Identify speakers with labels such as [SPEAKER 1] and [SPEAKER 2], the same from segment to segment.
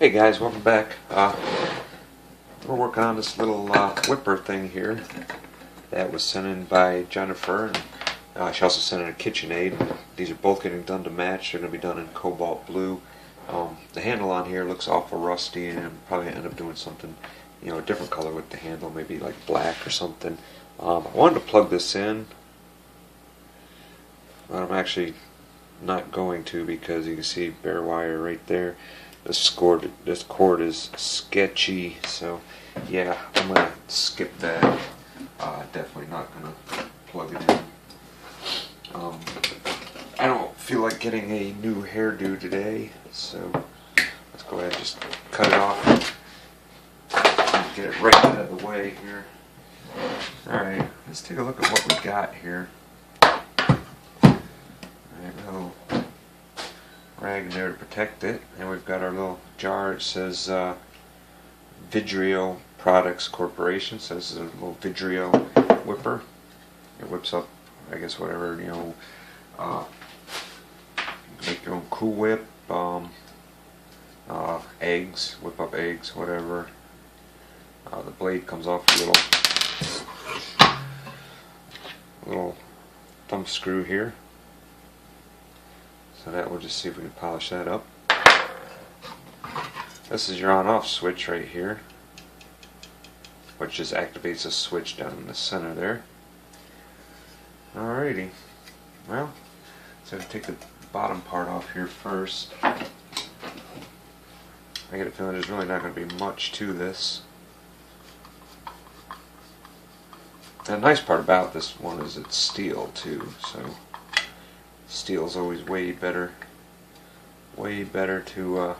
[SPEAKER 1] Hey guys, welcome back. We're working on this little whipper thing here that was sent in by Jennifer, and she also sent in a Kitchenaid. These are both getting done to match. They're going to be done in Cobalt Blue. The handle on here looks awful rusty, and I'm probably going to end up doing something, a different color with the handle, maybe like black or something. I wanted to plug this in, but I'm actually not going to because you can see bare wire right there. This cord is sketchy, so yeah, I'm gonna skip that. Definitely not gonna plug it in. I don't feel like getting a new hairdo today, so let's go ahead and just cut it off and get it right out of the way here. Alright, let's take a look at what we got here. Alright, a little rag in there to protect it, and we've got our little jar. It says Vidrio Products Corporation, so this is a little Vidrio whipper. It whips up, I guess, whatever, make your own Cool Whip, eggs, whip up eggs, whatever. The blade comes off a little thumb screw here. So that, we'll just see if we can polish that up. This is your on-off switch right here, which just activates a switch down in the center there. Alrighty, well, so to take the bottom part off here first. I get a feeling there's really not going to be much to this. The nice part about this one is it's steel too, so steel is always way better to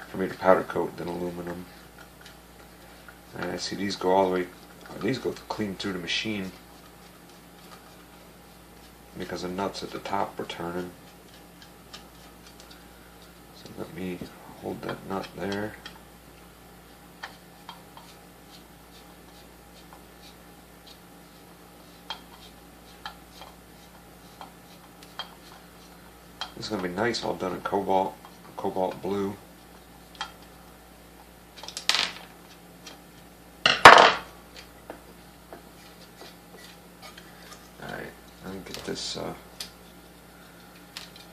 [SPEAKER 1] for me to powder coat than aluminum. And I see these go all the way, these go clean through the machine because the nuts at the top are turning. So let me hold that nut there. This is going to be nice, all done in Cobalt Blue. Alright, let me get this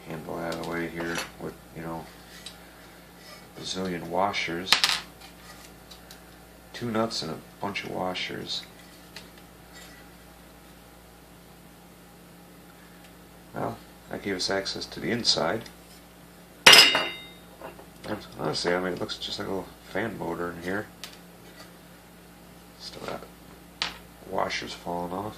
[SPEAKER 1] handle out of the way here with, a bazillion washers. 2 nuts and a bunch of washers. Well, that gave us access to the inside. And honestly, it looks just like a little fan motor in here. Still got washers falling off.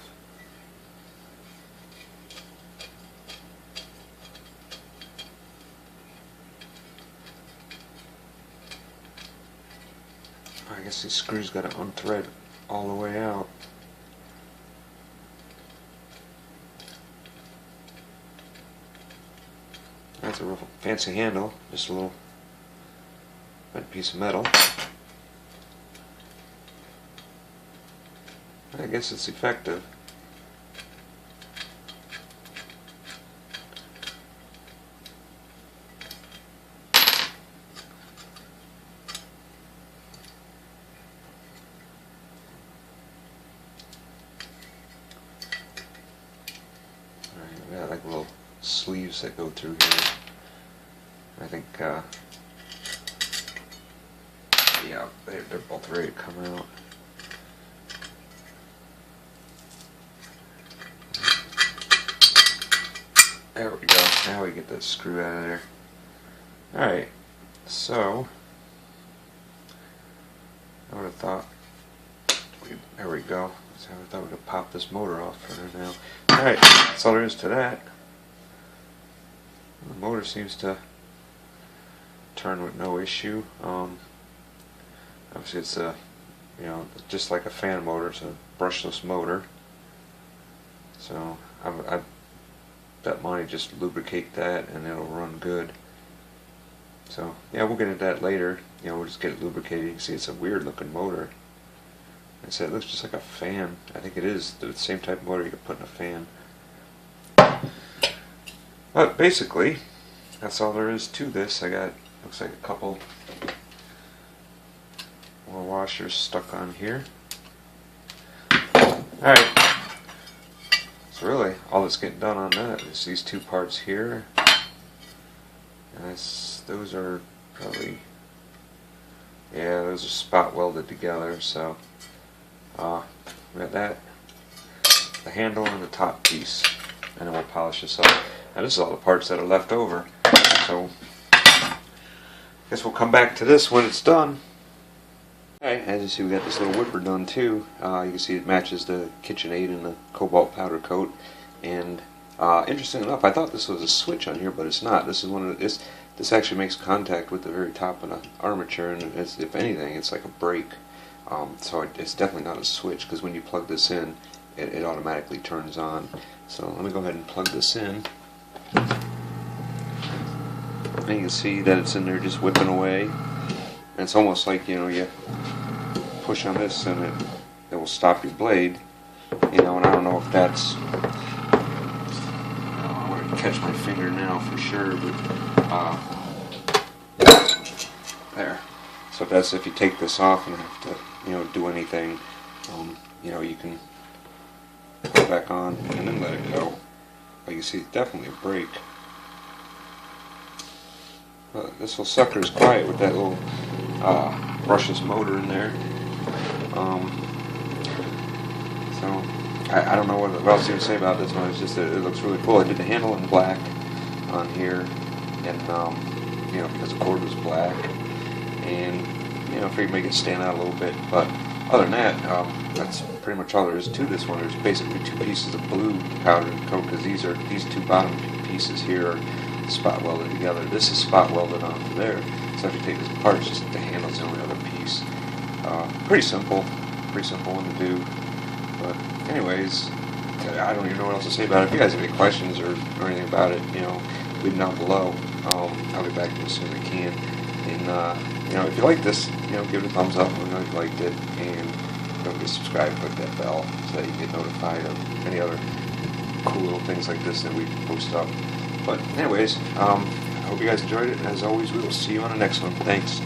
[SPEAKER 1] I guess these screws got to unthread all the way out. That's a real fancy handle, just a little bent piece of metal. I guess it's effective. Alright, we got like little sleeves that go through here. I think, yeah, they're both ready to come out. There we go. Now we get that screw out of there. Alright, so I would have thought, there we go. So I thought we could pop this motor off for her now. Alright, that's all there is to that. The motor seems to turn with no issue. Obviously it's a, just like a fan motor, it's a brushless motor. So I bet money just lubricate that and it'll run good. So yeah, we'll get into that later. We'll just get it lubricated. You can see it's a weird looking motor. Like I said, it looks just like a fan. I think it is the same type of motor you could put in a fan. But basically, that's all there is to this. I got, looks like a couple more washers stuck on here. Alright, so really all that's getting done on that is these two parts here. And those are probably, yeah, those are spot welded together, so we got that, the handle and the top piece, and then we'll polish this up. Now this is all the parts that are left over, so I guess we'll come back to this when it's done. Alright, as you see, we got this little whipper done too. You can see it matches the Kitchenaid and the Cobalt powder coat. And interesting enough, I thought this was a switch on here, but it's not. This is one of the, this actually makes contact with the very top of the armature, and it's, if anything, it's like a brake. So it's definitely not a switch, because when you plug this in, it automatically turns on. So let me go ahead and plug this in. And you can see that it's in there just whipping away. And it's almost like, you know, you push on this and it will stop your blade. You know, and I don't know if that's, I want to catch my finger now for sure, but there. So that's if you take this off and have to, you know, do anything, you know, you can put it back on and then let it go. But you see, it's definitely a brake. This little sucker is quiet with that little brushless motor in there. So I don't know what else to say about this one. It's just that it looks really cool. I did the handle in black on here, and you know, because the cord was black, and you know, I figured make it stand out a little bit. But other than that, that's pretty much all there is to this one. There's basically two pieces of blue powder coat, because these two bottom pieces here are spot welded together. This is spot welded onto there. So if you take this apart, it's just the handle's the only other piece. Pretty simple one to do. But anyways, I don't even know what else to say about it. If you guys have any questions or anything about it, you know, leave them down below. I'll get back to you as soon as I can. And you know, if you like this, you know, give it a thumbs up. Let me know if you liked it, and don't forget to subscribe, click that bell so that you get notified of any other cool little things like this that we post up. But anyways, I hope you guys enjoyed it, and as always, we will see you on the next one. Thanks.